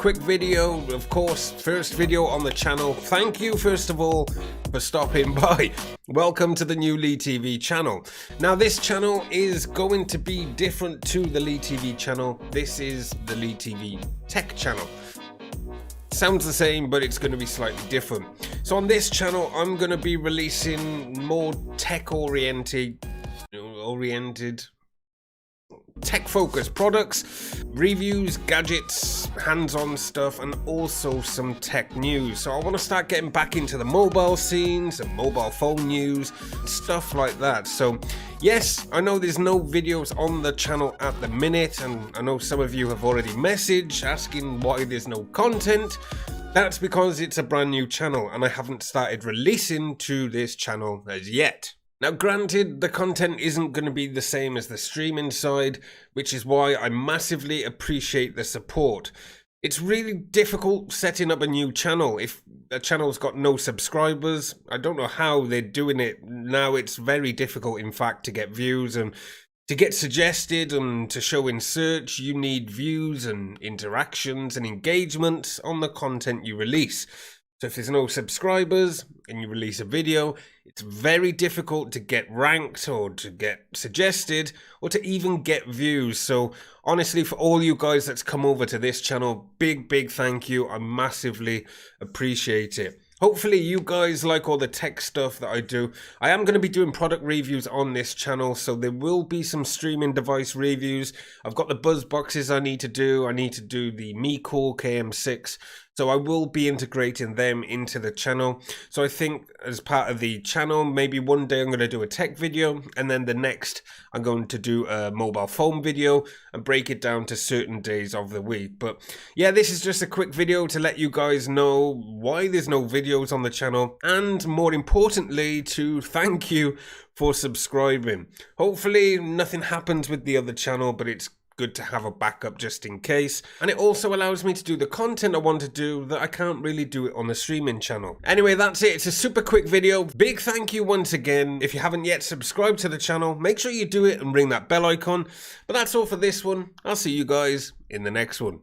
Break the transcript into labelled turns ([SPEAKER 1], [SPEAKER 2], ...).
[SPEAKER 1] quick video, of course, first video on the channel. Thank you, first of all, for stopping by. Welcome to the new Lee TV channel. Now, this channel is going to be different to the Lee TV channel. This is the Lee TV Tech channel. Sounds the same, but it's going to be slightly different. So on this channel, I'm going to be releasing more tech-oriented, tech-focused products, reviews, gadgets, hands-on stuff, and also some tech news. So I want to start getting back into the mobile scenes and mobile phone news, stuff like that. So yes, I know there's no videos on the channel at the minute, and I know some of you have already messaged asking why there's no content. That's because it's a brand new channel and I haven't started releasing to this channel as yet. Now granted, the content isn't going to be the same as the streaming side, which is why I massively appreciate the support. It's really difficult setting up a new channel if a channel's got no subscribers. I don't know how they're doing it now. It's very difficult, in fact, to get views and to get suggested and to show in search. You need views and interactions and engagement on the content you release. So if there's no subscribers and you release a video, it's very difficult to get ranked or to get suggested or to even get views. So honestly, for all you guys that's come over to this channel, big thank you. I massively appreciate it. Hopefully you guys like all the tech stuff that I do. I am going to be doing product reviews on this channel, so there will be some streaming device reviews. I've got the buzz boxes I need to do. I need to do the MeCool KM6. So I will be integrating them into the channel. So I think as part of the channel, maybe one day I'm going to do a tech video, and then the next I'm going to do a mobile phone video and break it down to certain days of the week. But yeah, this is just a quick video to let you guys know why there's no videos on the channel, and more importantly, to thank you for subscribing. Hopefully nothing happens with the other channel, but it's good to have a backup just in case, and it also allows me to do the content I want to do that I can't really do it on the streaming channel. Anyway, that's it. It's a super quick video. Big thank you once again. If you haven't yet subscribed to the channel, make sure you do it and ring that bell icon. But that's all for this one. I'll see you guys in the next one.